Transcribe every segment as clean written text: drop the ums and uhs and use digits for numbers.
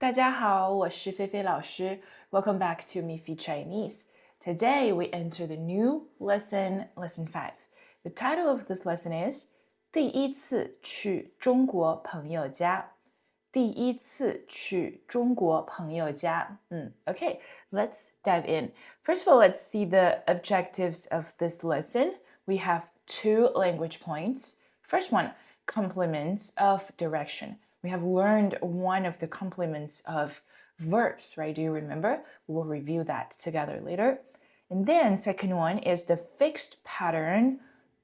大家好，我是菲菲老师。Welcome back to Mifi Chinese. Today we enter the new lesson, lesson 5. The title of this lesson is 第一次去中国朋友家。第一次去中国朋友家。Okay, let's dive in. First of all, let's see the objectives of this lesson. We have 2 language points. First one, complements of direction. We have learned one of the complements of verbs, right? Do you remember? We'll review that together later. And then second one is the fixed pattern,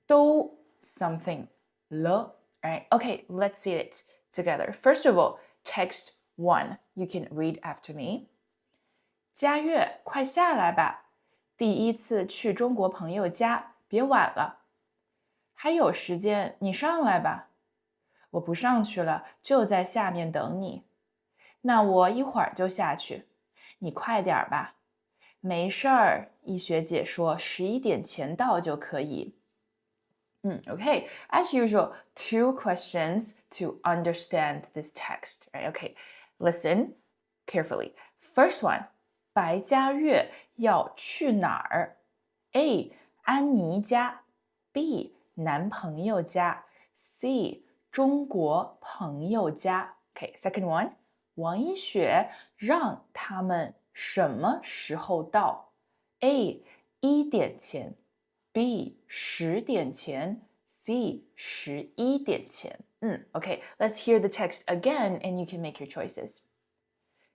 都 something, 了. Alright, okay, let's see it together. First of all, text 1. You can read after me. 佳悦，快下来吧。第一次去中国朋友家，别晚了。还有时间，你上来吧。我不上去了，就在下面等你。那我一会儿就下去，你快点吧。没事儿，易学姐说11点前到就可以。Okay, as usual, 2 questions to understand this text, right? Okay, listen carefully. First one, 白嘉悦要去哪儿？ A. 安妮家 B. 男朋友家 C. 中国朋友家 Okay, second one, 王一雪让他们什么时候到？ A. 1点前 B. 10点前 C. 11点前Okay, let's hear the text again and you can make your choices.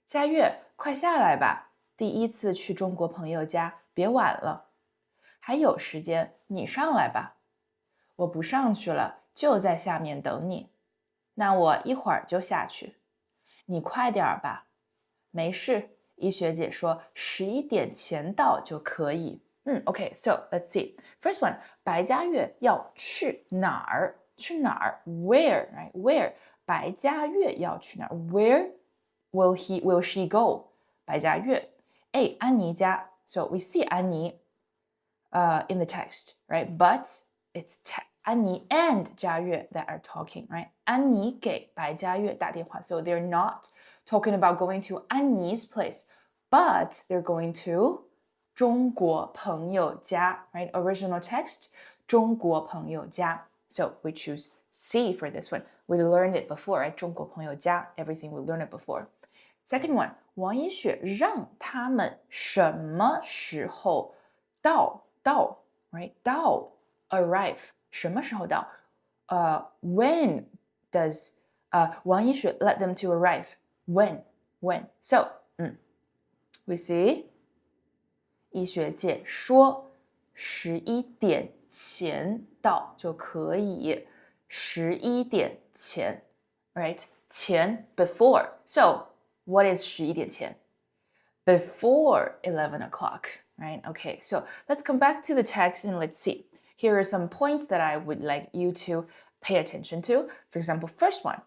佳悦，快下来吧。第一次去中国朋友家，别晚了。还有时间，你上来吧。我不上去了，就在下面等你。那我一会儿就下去。你快点吧。没事，易学姐说11点前到就可以。Okay, so let's see. First one, 白嘉悦要去哪儿？去哪儿 ？Where, right? Where? 白嘉悦要去哪儿 ？Where will she go? 白嘉悦。A. 安妮家。So we see 安妮in the text, right? But it's 安妮 and 嘉悦 that are talking, right? 安妮给白嘉悦打电话. So they're not talking about going to 安妮 's place, but they're going to 中国朋友家, right? Original text, 中国朋友家. So we choose C for this one. We learned it before, right? 中国朋友家, everything we learned it before. Second one, 王一雪让他们什么时候到 right? 到 arrive 什么时候到when does 王一雪 let them to arrive? When? So, we see 易学姐说11点前到就可以。11点前 right? 前 before. So, what is 11点前? Before 11 o'clock, right? Okay, so let's come back to the text and let's see. Here are some points that I would like you to pay attention to. For example, first one.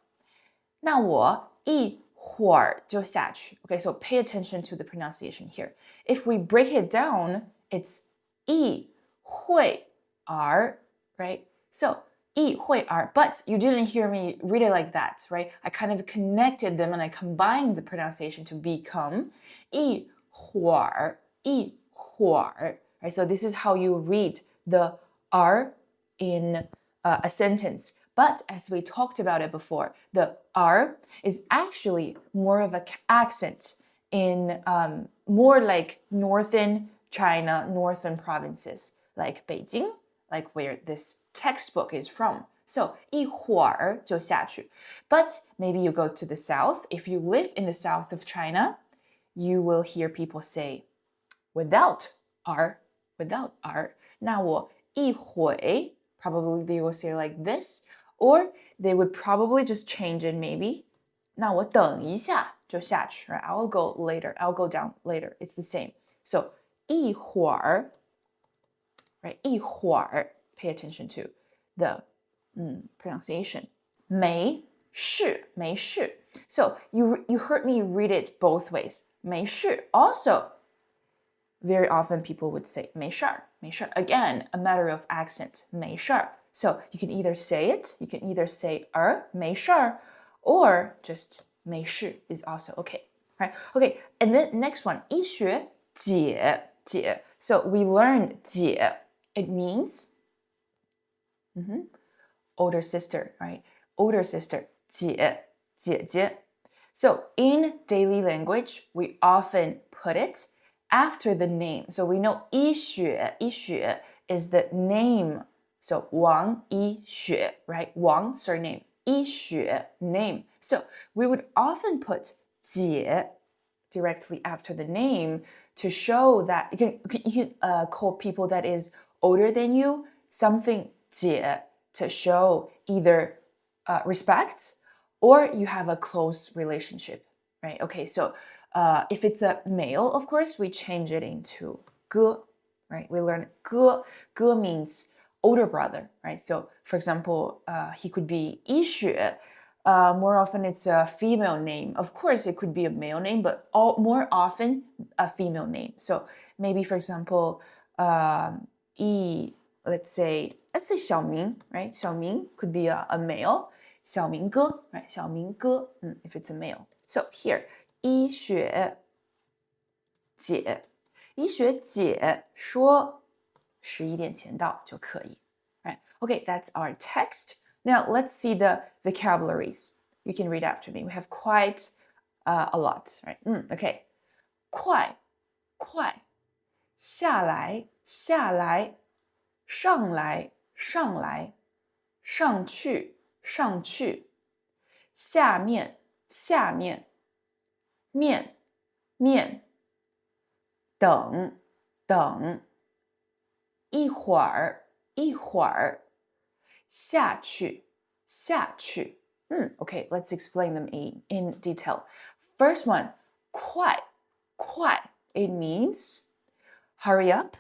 那我一会儿就下去. Okay, so pay attention to the pronunciation here. If we break it down, it's 一会儿, right? So 一会儿, but you didn't hear me read it like that, right? I kind of connected them and I combined the pronunciation to become 一会儿, right? So this is how you read the R in a sentence. But as we talked about it before, the R is actually more of an accent in more like northern China, northern provinces, like Beijing, like where this textbook is from. So, 一会儿就下去. But maybe you go to the south. If you live in the south of China, you will hear people say without R. 那我一会 probably they will say like this, or they would probably just change it maybe. 那我等一下就下去, right? I'll go later. I'll go down later. It's the same. So, 一会儿 right? 一会儿 pay attention to the pronunciation. 没事 So you heard me read it both ways. 没事 also very often people would say 没事儿 Again, a matter of accent. 没事儿 So you can either say it, you can either say 没事儿 or just 没事 is also okay. Right? Okay, and then next one, 医学姐 So we learned 姐 It means older sister, right? Older sister, 姐姐. So in daily language, we often put it after the name. So we know 医学 is the name. So 王一学, right? 王 surname, 医学 name. So we would often put 姐 directly after the name to show that you can call people that is older than you something 姐 to show either respect or you have a close relationship, right? Okay, so if it's a male, of course, we change it into 哥, right? We learn 哥. 哥 means older brother, right? So, for example, he could be 医学. More often, it's a female name. Of course, it could be a male name, but more often, a female name. So, maybe, for example, let's say 小明, right? 小明 could be a male. 小明哥, right? 小明哥, if it's a male. So here, 医学姐说11点前到就可以. Right? Okay, that's our text. Now let's see the vocabularies. You can read after me. We have quite a lot, right? Okay. 快下来上来上去下面面等一会儿下去Okay, let's explain them in detail. First one, 快 it means hurry up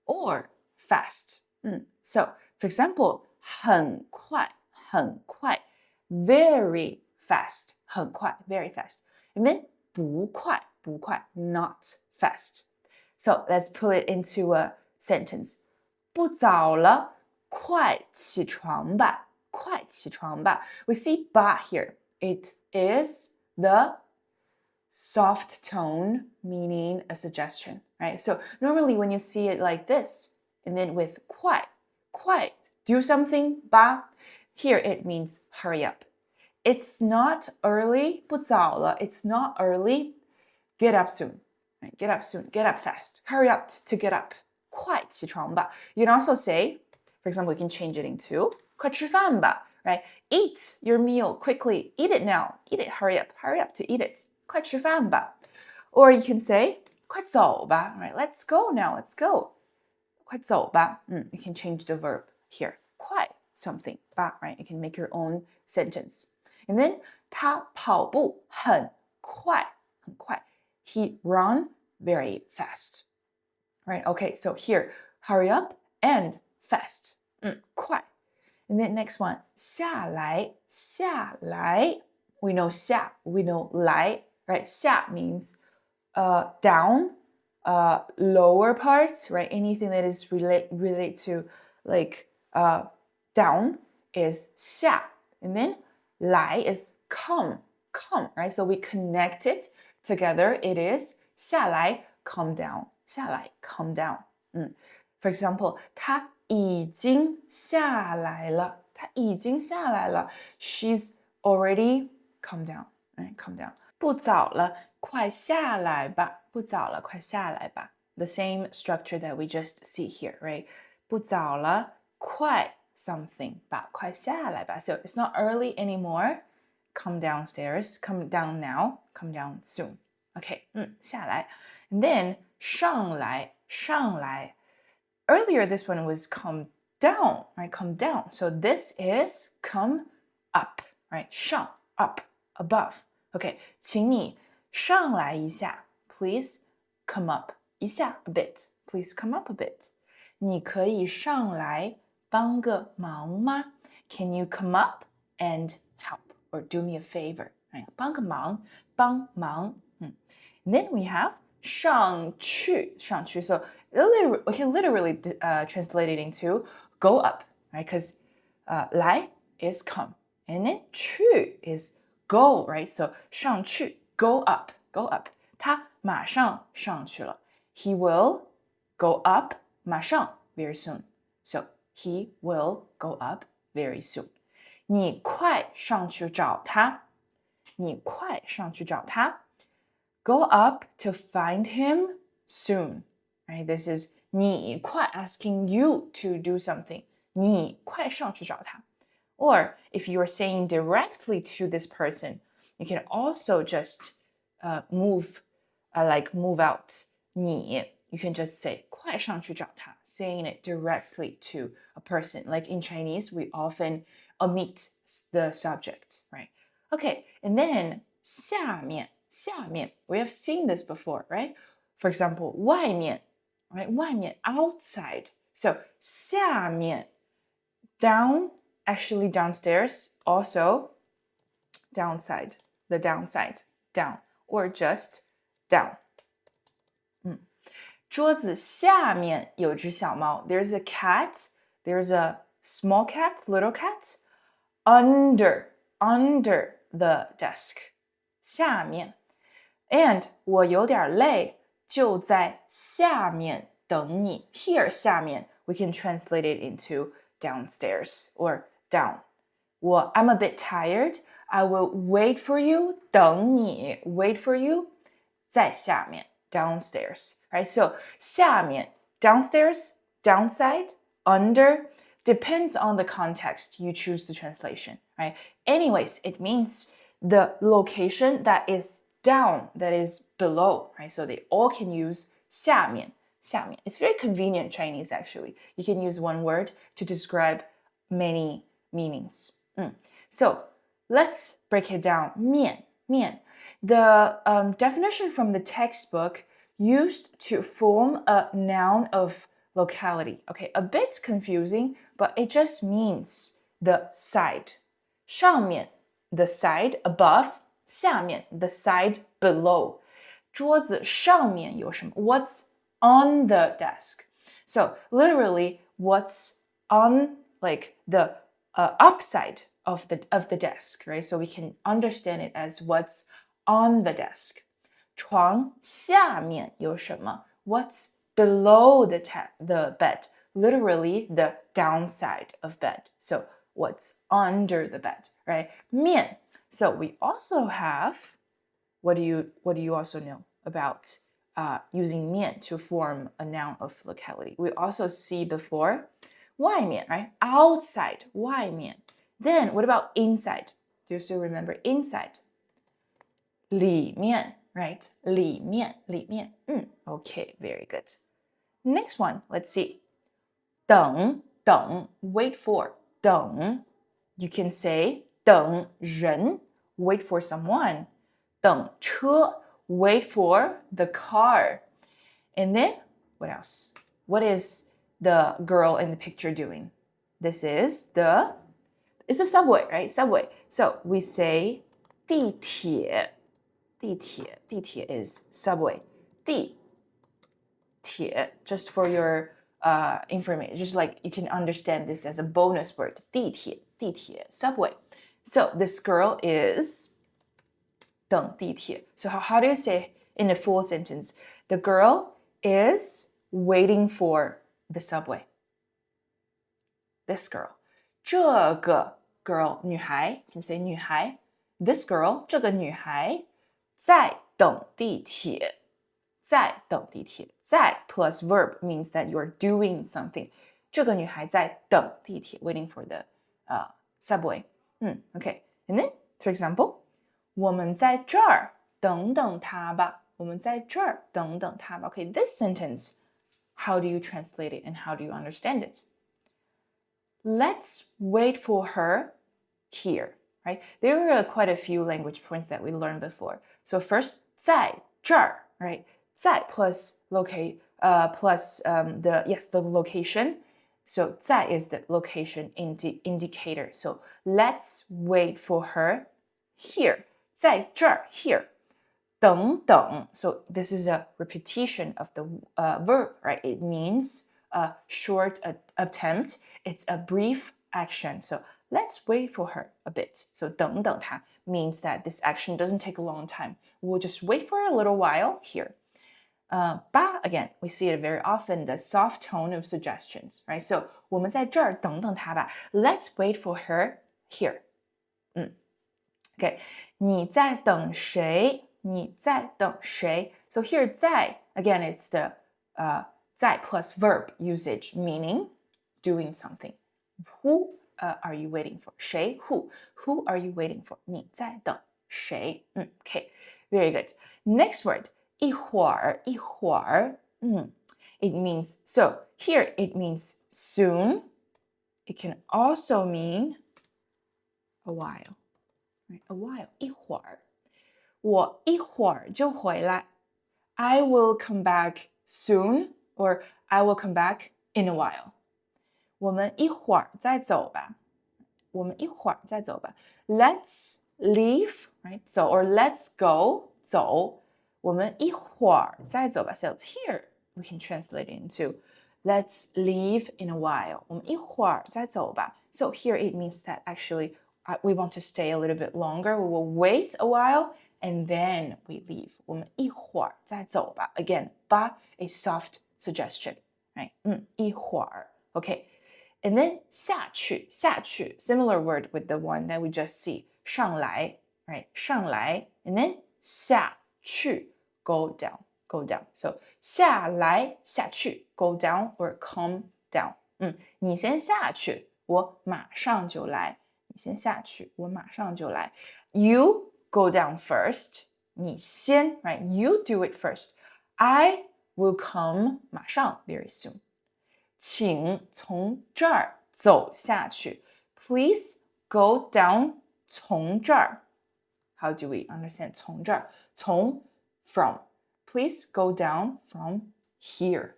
or fast. So, for example, 很快 very fast 很快 very fast. And then 不快 not fast. So, let's put it into a sentence. 不早了快起床吧 We see 吧 here. It is the soft tone meaning a suggestion, right? So normally when you see it like this, and then with 快 do something 吧 here it means hurry up. It's not early 不早了 It's not early. Get up soon. Right? Get up soon. Get up fast. Hurry up to get up. 快起床吧 You can also say, for example, you can change it into 快吃饭吧 right? Eat your meal quickly. Eat it now. Eat it. Hurry up to eat it. 快吃饭吧 Or you can say 快走吧 right? Let's go now. Let's go. 快走吧 You can change the verb here. 快 something 吧 right? You can make your own sentence. And then 他跑步很快 He run very fast. Right? Okay, so here, hurry up and fast. 快 And then next one, 下来 We know 下 we know 来 right? 下 means down, lower parts, right? Anything that is related to like down is 下. And then 来 is come, right? So we connect it together. It is 下来 come down. 下来 come down. For example, 他已经下来了 She's already come down, right? Come down. 不早了快下来吧 The same structure that we just see here, right? 不早了快 something 吧快下来吧 So it's not early anymore. Come downstairs. Come down now. Come down soon. Okay, 下来 And then 上来 Earlier, this one was come down, right? Come down. So this is come up, right? 上 up, above. Okay, 请你上来一下 Please come up 一下 a bit. Please come up a bit. 你可以上来帮个忙吗 Can you come up and help or do me a favor? Right? 帮个忙 帮忙 And then we have 上去 So we can literally translate it into go up, right? Because 来 is come, and then 去 is go, right? So 上去 go up. 他马上上去了。He will go up 马上 very soon. So he will go up very soon. 你快上去找他。Go up to find him soon. Right? This is 你快 asking you to do something. 你快上去找他。Or if you are saying directly to this person, you can also just move out. 你 you can just say 快上去找他, saying it directly to a person. Like in Chinese, we often omit the subject, right? Okay, and then 下面 we have seen this before, right? For example, 外面 right? 外面 outside. So 下面 down, actually downstairs, also downside, the downside, down, or just down. 桌子下面有只小猫. There's a cat, there's a small cat, little cat, under the desk. 下面. And 我有点累，就在下面等你. Here, 下面, we can translate it into downstairs or down. I'm a bit tired. I will wait for you. 等你 wait for you. 在下面 downstairs. Right? So 下面 downstairs, downside, under depends on the context you choose the translation. Right? Anyways, it means the location that is down, that is below. Right? So they all can use 下面. It's very convenient Chinese actually. You can use one word to describe many meanings. So let's break it down. 面. The definition from the textbook used to form a noun of locality. Okay, a bit confusing, but it just means the side. 上面 the side above, 下面 the side below. 桌子上面有什么? What's on the desk? So literally, what's on like the upside of the desk, right? So we can understand it as what's on the desk. 床下面有什么? What's below the bed? Literally the downside of bed. So what's under the bed, right? 面. So we also have, what do you also know about using 面 to form a noun of locality? We also see before 外面, right? Outside, 外面. Then what about inside? Do you still remember inside? 里面, right? 里面. Okay, very good. Next one, let's see. 等, wait for. 等. You can say 等人, wait for someone. 等车, wait for the car. And then, what else? What is the girl in the picture doing? This is the subway, right? Subway. So we say 地铁. 地铁 is subway. 地铁, just for your information, just like you can understand this as a bonus word. 地铁, subway. So this girl is 等地铁. So how do you say in a full sentence? The girl is waiting for the subway. This girl. 这个 girl, 女孩, you can say 女孩. This girl, 这个女孩在等地铁. 在等地铁. 在 plus verb means that you're doing something. 这个女孩在等地铁, waiting for the subway. Okay. And then, for example, 我们在这儿等等她吧. 我们在这儿等等她吧. Okay, this sentence, how do you translate it and how do you understand it? Let's wait for her here, right? There are quite a few language points that we learned before. So first, 在这儿, right? 在 plus the location. So 在 is the location indicator. So let's wait for her here. 在这儿 here. 等等. So this is a repetition of the verb, right? It means a short attempt. It's a brief action. So let's wait for her a bit. So 等等她. means that this action doesn't take a long time. We'll just wait for a little while here. 吧 again, we see it very often, the soft tone of suggestions, right? So 我们在这儿等等她吧。Let's wait for her here. Okay, 你在等谁？你在等谁？ So here 在 again, it's the 在 plus verb usage, meaning doing something. Who are you waiting for? 谁 Who are you waiting for? 你在等谁？Okay, very good. Next word, 一会儿it means, so here it means soon. It can also mean a while. Right? A while, 一会儿我一会儿就回来 I will come back soon, or I will come back in a while. 我们一会儿再走吧 Let's leave, right? So, or let's go, 走我们一会儿再走吧 So here we can translate it into let's leave in a while. 我们一会儿再走吧 So here it means that actually we want to stay a little bit longer. We will wait a while and then we leave. 我们一会儿再走吧 Again, 吧 a soft suggestion, right? 一会儿 Okay. And then 下去 similar word with the one that we just see. 上来 right? 上来 and then 下去 go down. So 下来下去 go down or come down. 你先下去我马上就来你先下去我马上就来 You go down first. 你先 right? You do it first. I will come 马上 very soon. 请从这儿走下去 Please go down 从这儿 How do we understand 从这儿从 from Please go down from here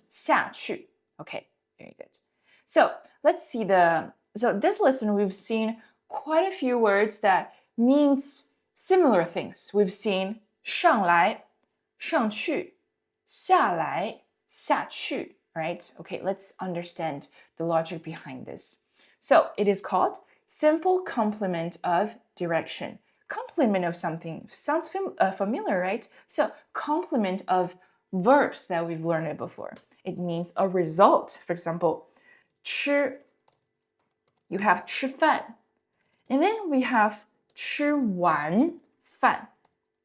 下去 Okay, very good. So let's see So this lesson we've seen quite a few words that means similar things. We've seen 上来上去下来下去 Right? Okay, let's understand the logic behind this. So it is called simple complement of direction. Complement of something sounds familiar, right? So complement of verbs that we've learned it before. It means a result. For example, 吃 you have 吃饭 and then we have 吃完饭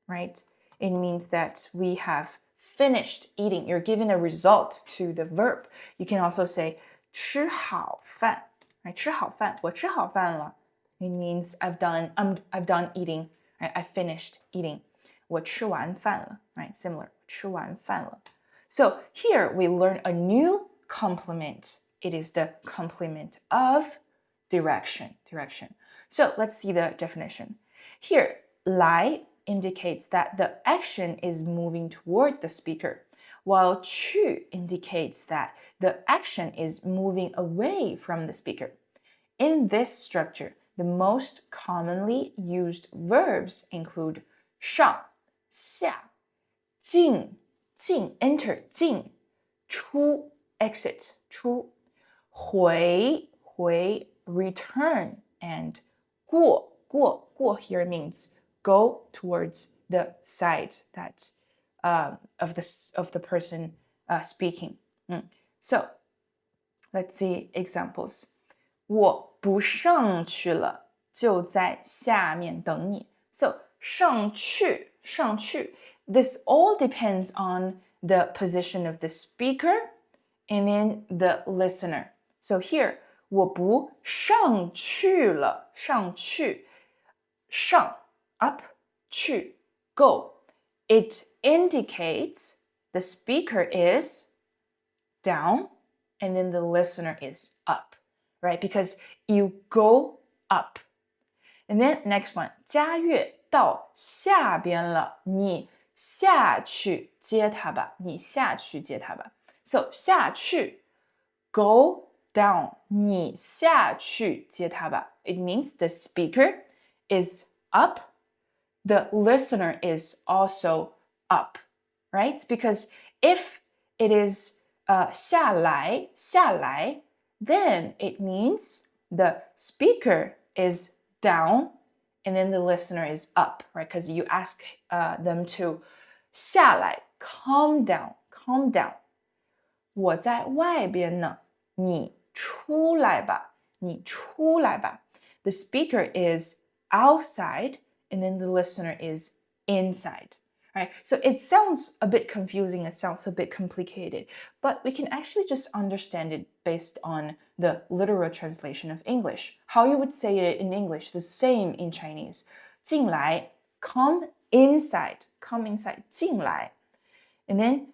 right? It means that we have finished eating. You're given a result to the verb. You can also say 吃好饭 right? 吃好饭我吃好饭了 It means I've done eating. Right? I finished eating. 我吃完饭了 right? Similar. 吃完饭了 So here we learn a new complement. It is the complement of direction. So let's see the definition. Here, 来 indicates that the action is moving toward the speaker, while 去 indicates that the action is moving away from the speaker. In this structure, the most commonly used verbs include 上下进 enter 进 出 exit 出 回 return and 过 here means go towards the side that of the person speaking. So let's see examples. 我不上去了，就在下面等你。So 上去 this all depends on the position of the speaker and then the listener. So here 我不上去了，上 up 去 go. It indicates the speaker is down and then the listener is up, right? Because you go up. And then next one, 佳悦到下边了，你下去接他吧，你下去接他吧。So 下去 go down 你下去接他吧 It means the speaker is up, the listener is also up, right? Because if it is 下来 then it means the speaker is down and then the listener is up, right? Because you ask them to 下来 calm down, calm down. 我在外边呢，你出来吧，你出来吧。The speaker is outside, and then the listener is inside. Right? So it sounds a bit confusing, it sounds a bit complicated, but we can actually just understand it based on the literal translation of English. How you would say it in English, the same in Chinese. 进来 come inside, 进来. And then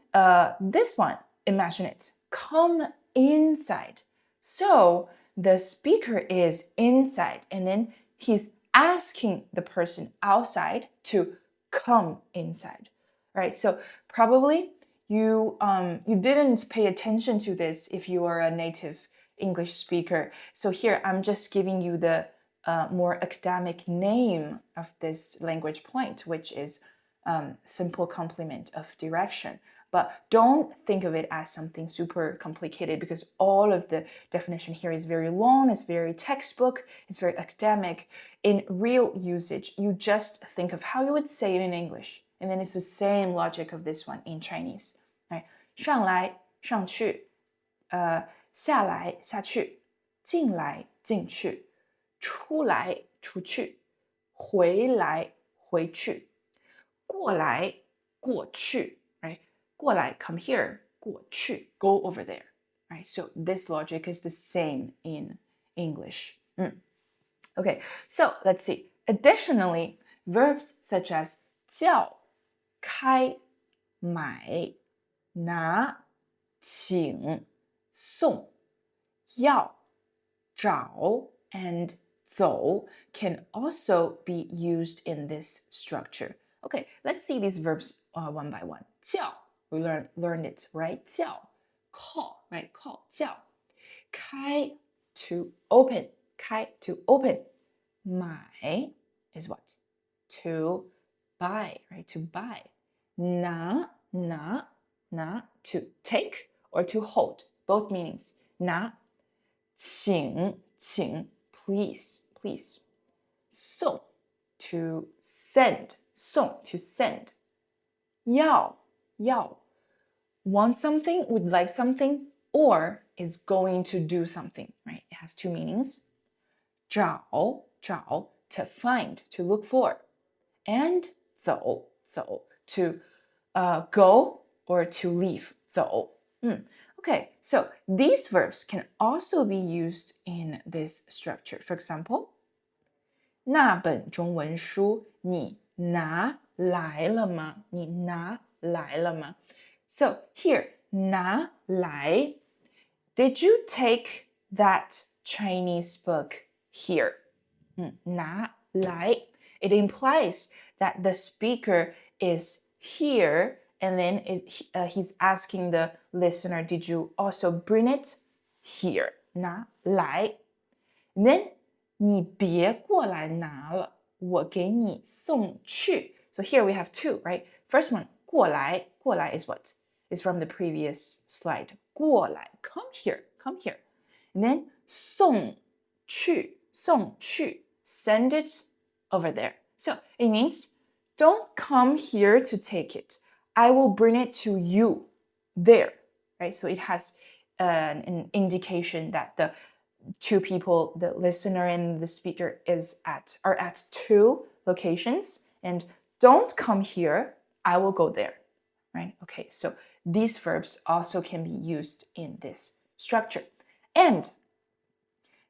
this one, imagine it, come inside. So the speaker is inside, and then he's asking the person outside to come inside, right? So probably you didn't pay attention to this if you are a native English speaker. So here I'm just giving you the more academic name of this language point, which is simple complement of direction. But don't think of it as something super complicated because all of the definition here is very long, it's very textbook, it's very academic. In real usage, you just think of how you would say it in English. And then it's the same logic of this one in Chinese. Right? 上来上去下来下去进来进去出来出去回来回去过来过去 right? 过来 come here 过去 go over there. Right? So this logic is the same in English. Okay, so let's see. Additionally, verbs such as 叫开买拿请送要找 and 走 can also be used in this structure. Okay, let's see these verbs one by one. 叫 we learned it, right? 叫 call, right? Call 叫开 to open, 开 to open. 买 is what? To buy, right? To buy. 拿 to take or to hold. Both meanings. 拿请 please. 送 to send. 送 to send. 要 want something, would like something, or is going to do something, right? It has two meanings. 找 to find, to look for. And 走 to go or to leave. 走 Okay, so these verbs can also be used in this structure. For example, 那本中文书你拿来了吗？你拿来了吗？ So here, 拿来, did you take that Chinese book here? 拿来. It implies that the speaker is here, and then he's asking the listener, did you also bring it here? 拿来. And then 你别过来拿了，我给你送去. So here we have two, right? First one, 过来 is what? Is from the previous slide. 过来 come here. And then 送去 send it over there. So it means don't come here to take it. I will bring it to you there, right? So it has an indication that the two people, the listener and the speaker, are at two locations, and don't come here, I will go there, right? Okay, so these verbs also can be used in this structure. And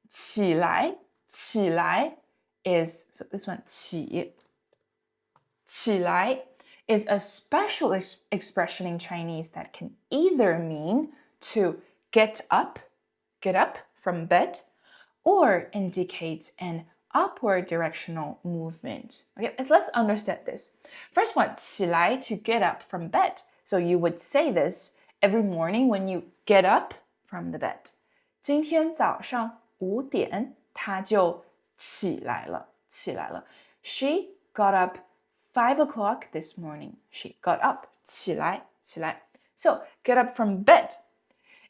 起来is, so this one, 起来 is a special expression in Chinese that can either mean to get up from bed, or indicates an upward directional movement. Okay, let's understand this. First one, 起来 to get up from bed. So you would say this every morning when you get up from the bed. 今天早上5点她就起来了 She got up 5 o'clock this morning. She got up 起来 So get up from bed.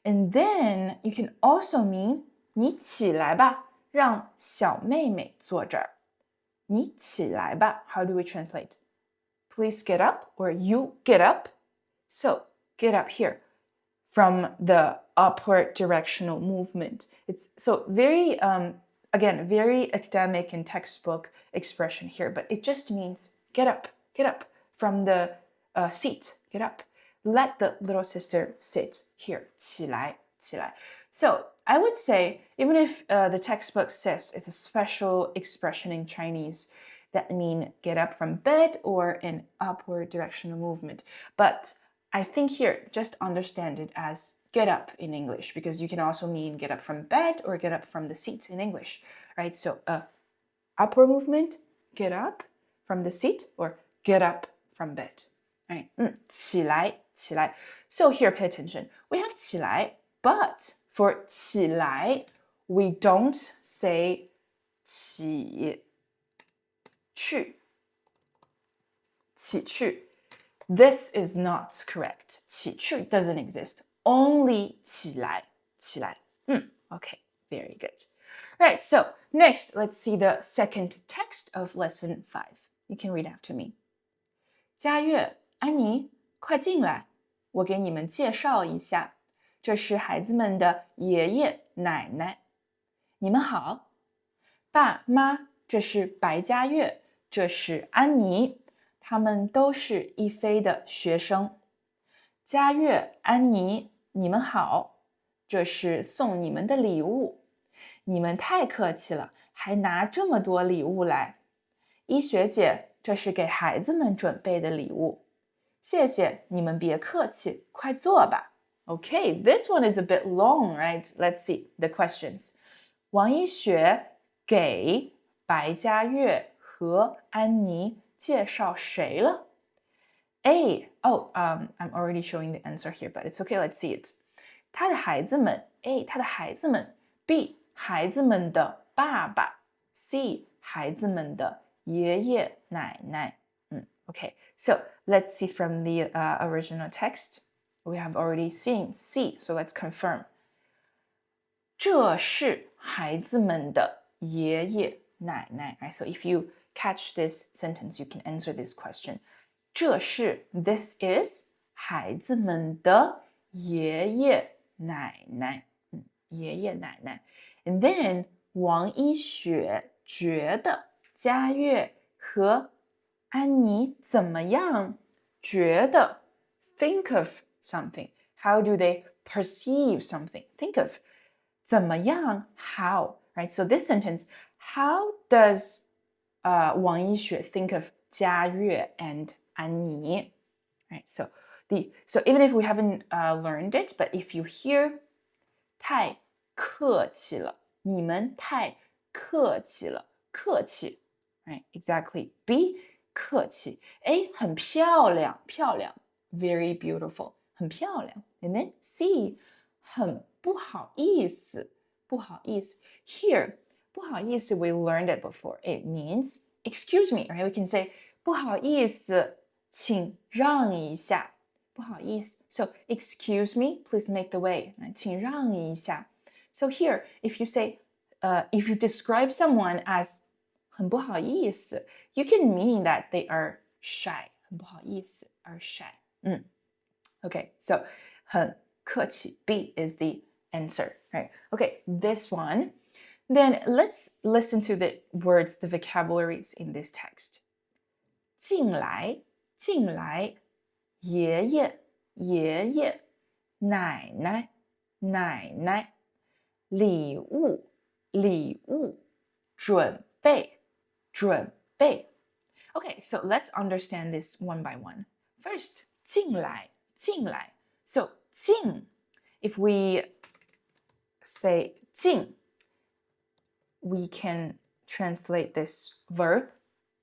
And then you can also mean 你起来吧，让小妹妹坐这儿。你起来吧 How do we translate? Please get up or you get up. So get up here from the upward directional movement. It's so very, again, very academic and textbook expression here, but it just means get up from the seat, get up. Let the little sister sit here, 起来. So I would say, even if the textbook says it's a special expression in Chinese, that mean get up from bed or an upward directional movement. But I think here, just understand it as get up in English, because you can also mean get up from bed or get up from the seat in English, right? So upward movement, get up from the seat or get up from bed, right? 起来. So here, pay attention. We have 起来, but for 起来, we don't say 起去. This is not correct. 起去 doesn't exist. Only 起来. Okay, very good. Right, so next, let's see the second text of lesson 5. You can read after me. 佳悦，安妮，快进来，我给你们介绍一下，这是孩子们的爷爷奶奶。你们好，爸妈，这是白佳悦，这是安妮，他们都是一菲的学生。佳悦、安妮，你们好，这是送你们的礼物。你们太客气了，还拿这么多礼物来。一学姐，这是给孩子们准备的礼物。谢谢，你们别客气，快坐吧。Okay, this one is a bit long, right? Let's see the questions. 王一雪给白佳悦和安妮介绍谁了？ A. I'm already showing the answer here, but it's okay, let's see it. 他的孩子们 A. 他的孩子们 B. 孩子们的爸爸 C. 孩子们的爷爷奶奶Okay, so let's see from the original text. We have already seen C, so let's confirm. 这是孩子们的爷爷奶奶 Right, so if you catch this sentence, you can answer this question. 这是 this is 孩子们的爷爷奶奶爷爷奶奶 And then 王一雪觉得佳悦和安妮怎么样？觉得 think of something. How do they perceive something? Think of 怎么样 how, right? So this sentence, how does 王一雪 think of 佳悦 and 安妮? Right? So even if we haven't learned it, but if you hear 太客气了，你们太客气了，客气 right? Exactly. B 客气 A 很漂亮 very beautiful 很漂亮 And then C 很不好意思 Here 不好意思 we learned it before It means excuse me right? We can say 不好意思请让一下不好意思 So excuse me please make the way 请让一下 So here if you say if you describe someone as 很不好意思 You can mean that they are shy 很不好意思 are shy Okay, so 很客气 B is the answer right? Okay, this one Then let's listen to the words, the vocabularies in this text 进来爷爷奶奶礼物准备Okay, so let's understand this one by one. First, 进来 So 进 if we say 进 we can translate this verb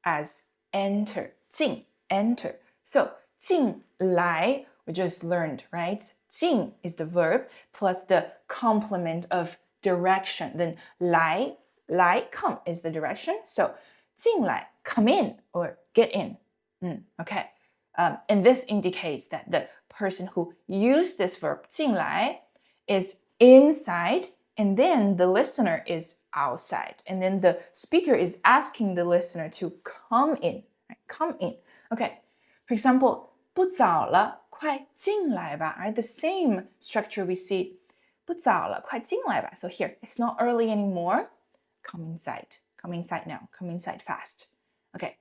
as enter 进 enter So 进来 we just learned, right? 进 is the verb plus the complement of direction. Then 来 come is the direction. So 进来 come in or get in. Okay. And this indicates that the person who used this verb 进来 is inside and then the listener is outside. And then the speaker is asking the listener to come in. Right? Come in. Okay. For example, 不早了，快进来吧. Right? The same structure we see. 不早了，快进来吧. So here, it's not early anymore. Come inside. Come inside now. Come inside fast. Okay.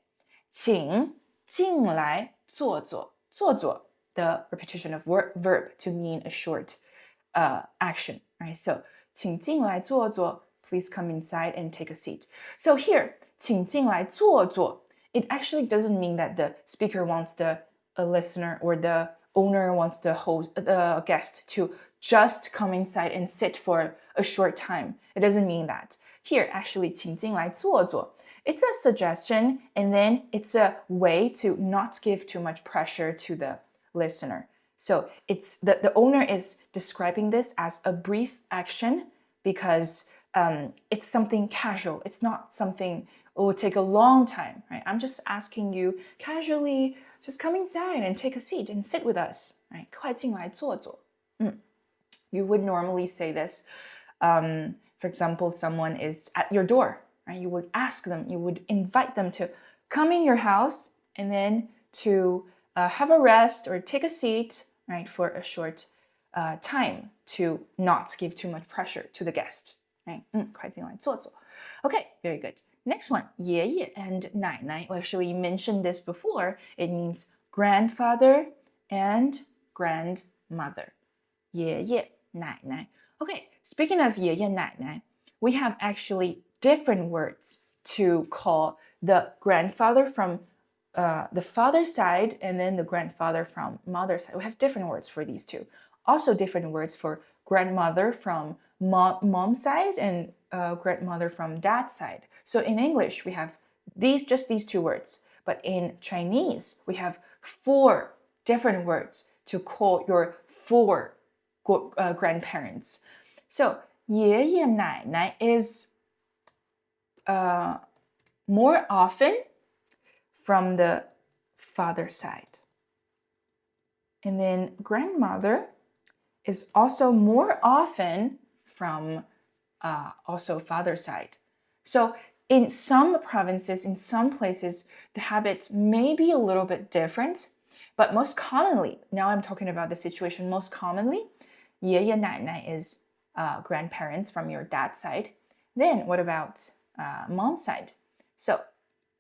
请进来坐坐。坐坐, the repetition of verb to mean a short action. Right? So 请进来坐坐. Please come inside and take a seat. So here, 请进来坐坐. It actually doesn't mean that the speaker wants the listener or the owner wants the guest to just come inside and sit for a short time. It doesn't mean that. Here, actually, 请进来坐坐. It's a suggestion, and then it's a way to not give too much pressure to the listener. So it's the owner is describing this as a brief action because it's something casual. It's not something it will take a long time, right? I'm just asking you casually, just come inside and take a seat and sit with us, right? 快进来坐坐. You would normally say this. For example, someone is at your door, right? You would ask them, you would invite them to come in your house and then to have a rest or take a seat, right, for a short time to not give too much pressure to the guest, right? 快进来坐坐. Okay, very good. Next one, 爷爷 and 奶奶. Well, actually, you mentioned this before. It means grandfather and grandmother. 爷爷奶奶. Okay, speaking of 爷爷奶奶, we have actually different words to call the grandfather from the father side and then the grandfather from mother side. We have different words for these two. Also different words for grandmother from mom side and grandmother from dad side. So in English, we have just these two words. But in Chinese, we have 4 different words to call your 4 grandparents. So 爷爷奶奶 is more often from the father side. And then grandmother is also more often from also father side. So in some provinces, in some places, the habits may be a little bit different, but most commonly, now I'm talking about the situation most commonly, 爷爷奶奶 is grandparents from your dad's side. Then what about mom's side? So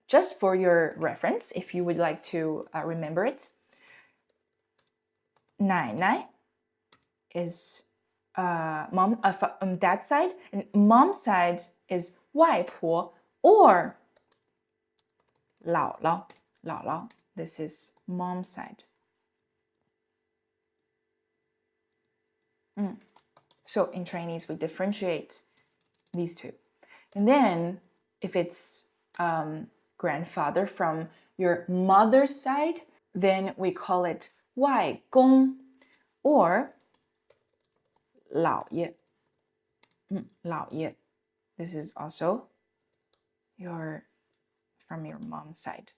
just for your reference, if you would like to remember it, 奶奶 is dad's side, and mom's side is 外婆 or 姥姥. This is mom's side. So in Chinese, we differentiate these two. And then if it's grandfather from your mother's side, then we call it 外公 or 姥爷. 姥爷. This is also from your mom's side.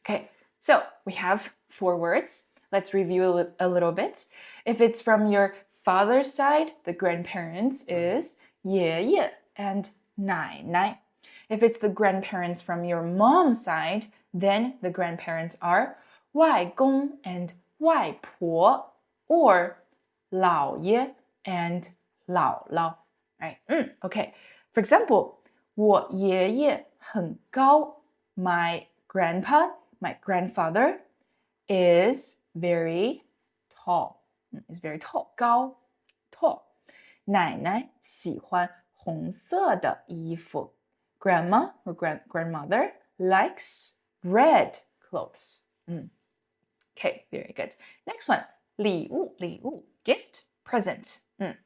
Okay, so we have 4 words. Let's review a little bit. If it's from your father's side, the grandparents is 爷爷 and 奶奶. If it's the grandparents from your mom's side, then the grandparents are 外公 and 外婆 or 姥爷 and 姥姥. Right? Okay. For example, 我爷爷很高. My grandfather is very tall. Is very tall. 高 tall. 奶奶喜欢红色的衣服. Grandma or grandmother likes red clothes. Okay, very good. Next one, 礼物 gift, present.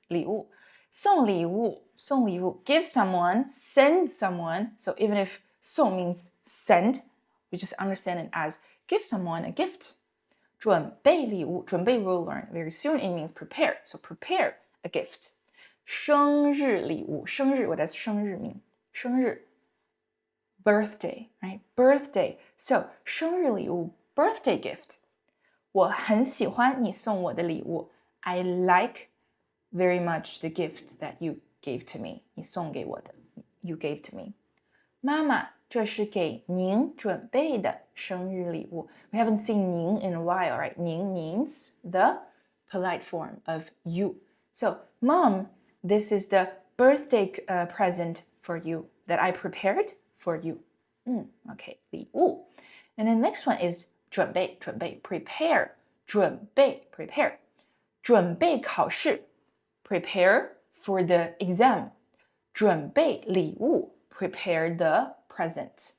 礼物送礼物 give someone, send someone. So even if 送 means send, we just understand it as give someone a gift. 准备礼物 we'll learn very soon. It means prepare. So prepare a gift. 生日礼物 what does 生日 mean? 生日 birthday, right? Birthday. So 生日礼物 birthday gift. 我很喜欢你送我的礼物. I like very much the gift that you gave to me. 你送给我的 you gave to me. 妈妈，这是给您准备的生日礼物。We haven't seen 您 in a while, right? 您 means the polite form of you. So, Mom, this is the birthday present for you that I prepared for you. Okay, 礼物. And then next one is 准备 prepare, 准备 prepare. 准备考试 prepare for the exam. 准备礼物 prepare the present.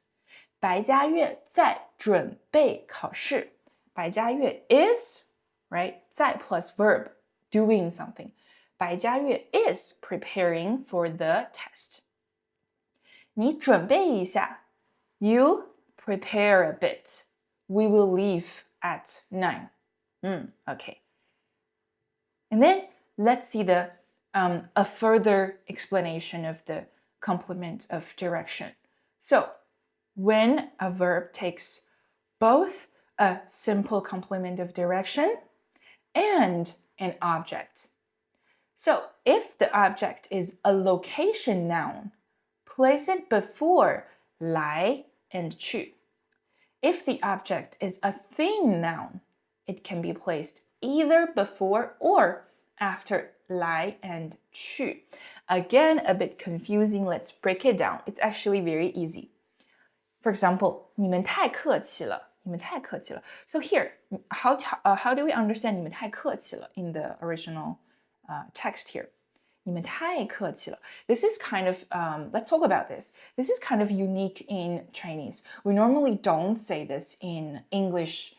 白嘉月在准备考试。白嘉月 is, right? 在 plus verb, doing something. 白嘉月 is preparing for the test. 你准备一下。You prepare a bit. We will leave at 9. Okay. And then let's see a further explanation of the complement of direction. So, when a verb takes both a simple complement of direction and an object. So, if the object is a location noun, place it before 来 and 去. If the object is a thing noun, it can be placed either before or after 来 and 去. Again, a bit confusing. Let's break it down. It's actually very easy. For example, 你们太客气了。你们太客气了. So here, how do we understand 你们太客气了 in the original text here? 你们太客气了. This is kind of, let's talk about this. This is kind of unique in Chinese. We normally don't say this in English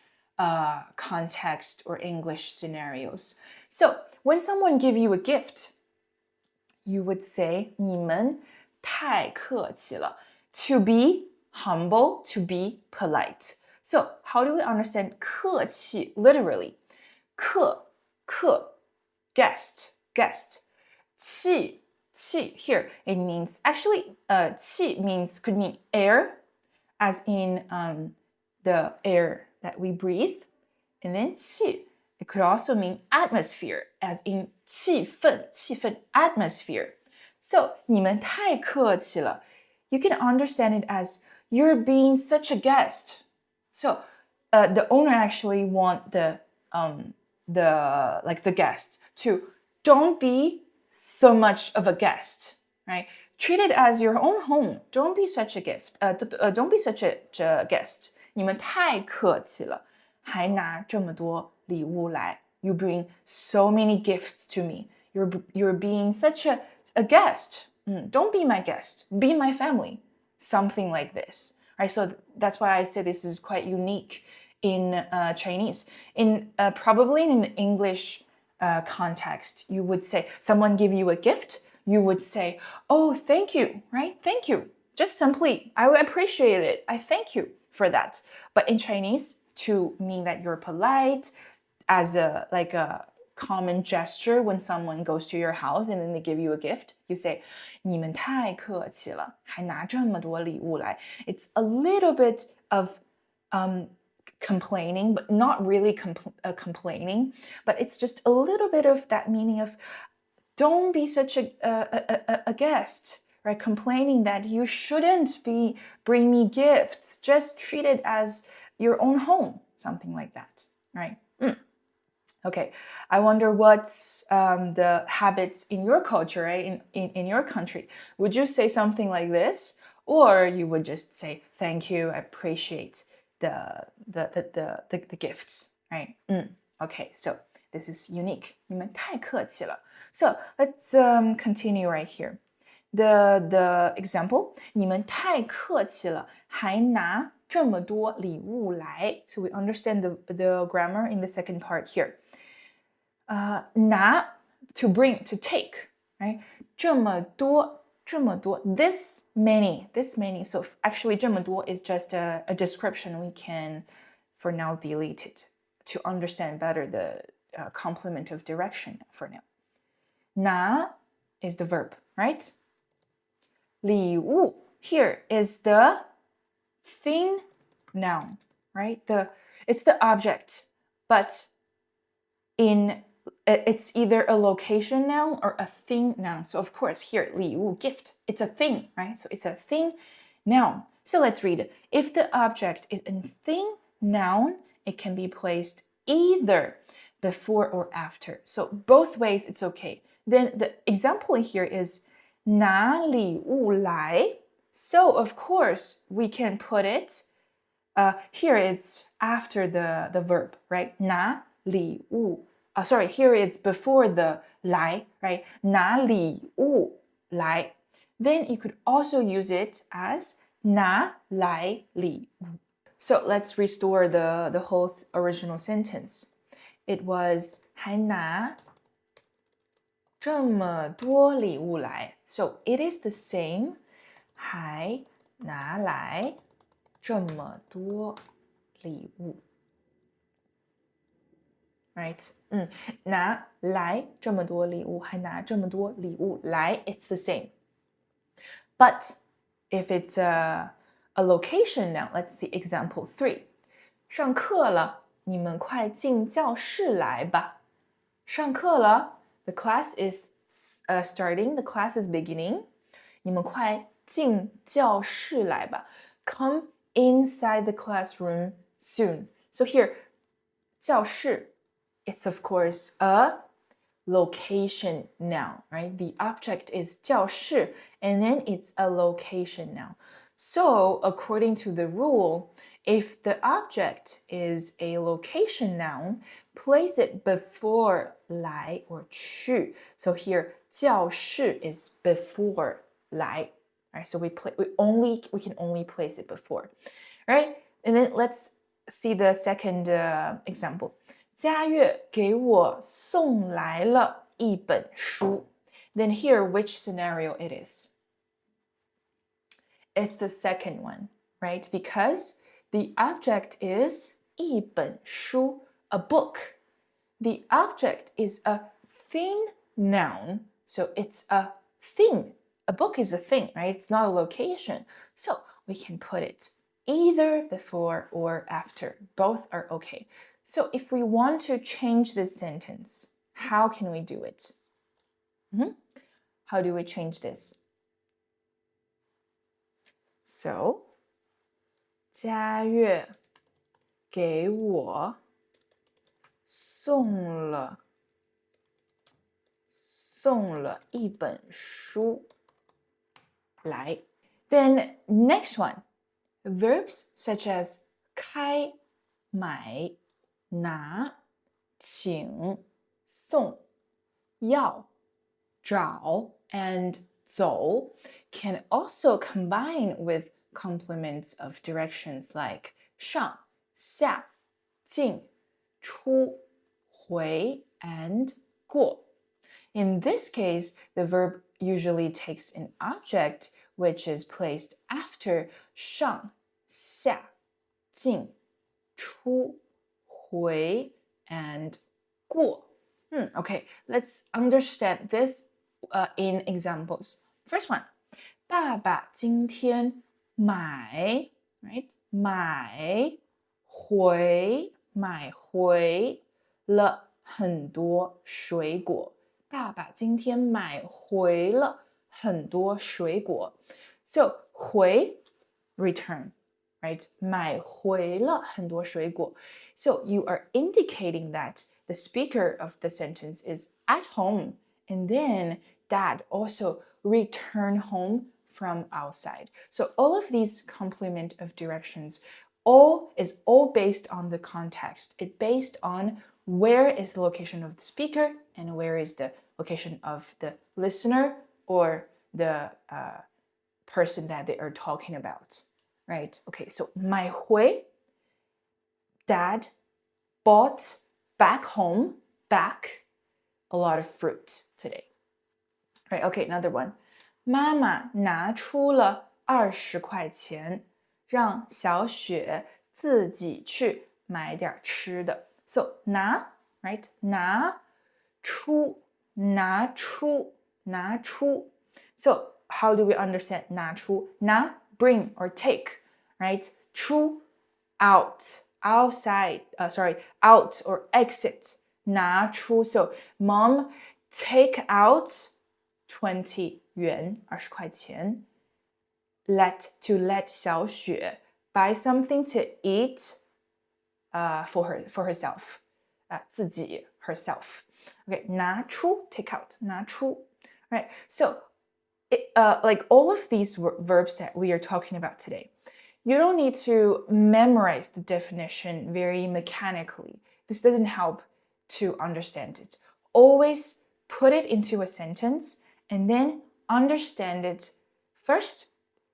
context or English scenarios. So, when someone give you a gift, you would say 你们太客气了. To be humble, to be polite. So, how do we understand 客气 literally? 客 guest. 气 here, it means, actually, 气could mean air, as in the air that we breathe. And then 气, it could also mean atmosphere, as in 气氛 atmosphere. So, 你们太客气了. You can understand it as you're being such a guest. So, the owner actually want the guest to don't be so much of a guest, right? Treat it as your own home. Don't be such a gift. Don't be such a guest. 你们太客气了，还拿这么多礼物来. You bring so many gifts to me. You're being such a guest. Don't be my guest. Be my family. Something like this. Right? So that's why I say this is quite unique in Chinese. In probably in an English context, you would say, someone give you a gift, you would say, oh, thank you, right? Thank you. Just simply, I appreciate it. I thank you for that. But in Chinese, to mean that you're polite, as a common gesture when someone goes to your house and then they give you a gift, you say, 你们太客气了，还拿这么多礼物来. It's a little bit of complaining, but not really complaining, but it's just a little bit of that meaning of don't be such a guest, right? Complaining that you shouldn't be bring me gifts, just treat it as your own home, something like that, right? Okay, I wonder what's the habits in your culture, right? In your country. Would you say something like this? Or you would just say, thank you, I appreciate the gifts, right? Okay, so this is unique. 你们太客气了. So let's continue right here. The example, 你们太客气了，还拿这么多礼物来. So we understand the grammar in the second part here. 拿 to bring, to take, right? 这么多 this many. So actually 这么多 is just a description. We can for now delete it to understand better the complement of direction for now. 拿 is the verb, right? 礼物 here is the thing noun, right? It's the object, but in it's either a location noun or a thing noun. So of course here, 礼物 gift, it's a thing, right? So it's a thing noun. So let's read it. If the object is a thing noun, it can be placed either before or after. So both ways it's okay. Then the example here is 拿礼物来. So of course we can put it here it's after the verb, right? 拿礼物 sorry, here it's before the 来, right? 拿礼物来. Then you could also use it as 拿来礼物. So let's restore the whole original sentence. It was 还拿这么多礼物来. So it is the same. 还拿来这么多礼物 right? 拿来这么多礼物，还拿这么多礼物来 it's the same. But if it's a location now, let's see example 3. 上课了，你们快进教室来吧。上课了 the class is starting, the class is beginning. 你们快进教室来吧。Come inside the classroom soon. So here, 教室 it's of course a location noun, right? The object is 教室 and then it's a location noun. So according to the rule, if the object is a location noun, place it before 来 or 去. So here, 教室 is before 来. Right, so we can only place it before. Right? And then let's see the second example. 佳悦给我送来了一本书. Then here, which scenario it is? It's the second one, right? Because the object is 一本书, a book. The object is a thing noun, so it's a thing. A book is a thing, right? It's not a location. So we can put it either before or after. Both are okay. So if we want to change this sentence, how can we do it? How do we change this? So, 佳悦给我送了一本书来. Then next one, verbs such as 开、买、拿、请、送、要、找 and 走 can also combine with complements of directions like 上、下、进、出、回 and 过. In this case, the verb usually takes an object which is placed after 上、下、进、出、回 and 过. Okay, let's understand this in examples. First one, 爸爸今天买 right? 买回了很多水果。爸爸今天买回了很多水果。So 回 return, right? 买回了很多水果。So you are indicating that the speaker of the sentence is at home, and then dad also return home from outside. So all of these complement of directions is all based on the context. It's based on where is the location of the speaker and where is the location of the listener or the person that they are talking about, right? Okay, so 买回, dad bought back home, back a lot of fruit today. Right, okay, another one. 妈妈拿出了20块钱，让小雪自己去买点吃的。So 拿 right? 拿出 So how do we understand 拿出? 拿 bring or take, right? 出 out, outside, out or exit. 拿出 So mom take out 20元20块钱 let 小雪 buy something to eat for herself 自己 herself Okay, 拿出 take out 拿出 Right, so like all of these verbs that we are talking about today, you don't need to memorize the definition very mechanically. This doesn't help to understand it. Always put it into a sentence and then understand it first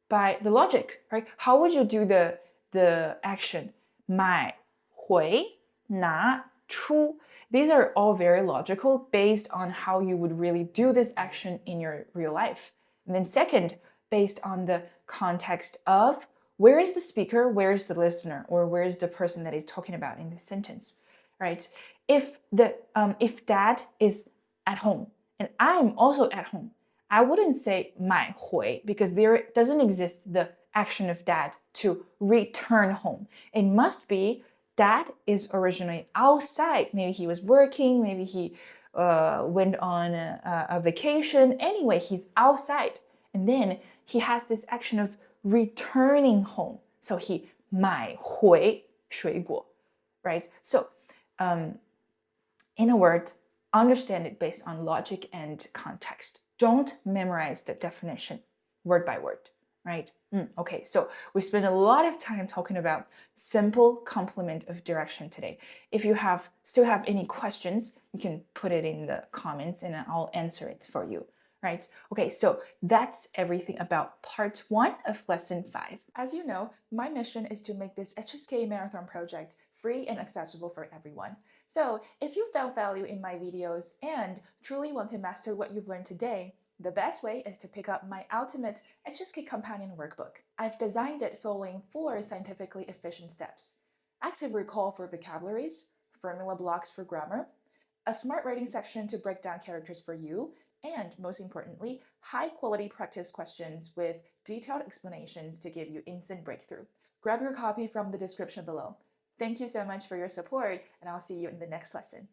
by the logic, right? How would you do the action? 买回拿出 These are all very logical based on how you would really do this action in your real life. And then second, based on the context of where is the speaker, where is the listener, or where is the person that is talking about in this sentence, right? If dad is at home and I'm also at home, I wouldn't say 买回 because there doesn't exist the action of dad to return home. It must be dad is originally outside. Maybe he was working, maybe he went on a vacation. Anyway, he's outside. And then he has this action of returning home. So he 买回水果, right? So in a word, understand it based on logic and context. Don't memorize the definition word by word, right? Okay, so we spent a lot of time talking about simple complement of direction today. If you still have any questions, you can put it in the comments and I'll answer it for you. Right? Okay, so that's everything about part 1 of lesson 5. As you know, my mission is to make this HSK Marathon project free and accessible for everyone. So if you found value in my videos and truly want to master what you've learned today, the best way is to pick up my ultimate HSK Companion Workbook. I've designed it following 4 scientifically efficient steps: active recall for vocabularies, formula blocks for grammar, a smart writing section to break down characters for you, and most importantly, high-quality practice questions with detailed explanations to give you instant breakthrough. Grab your copy from the description below. Thank you so much for your support, and I'll see you in the next lesson.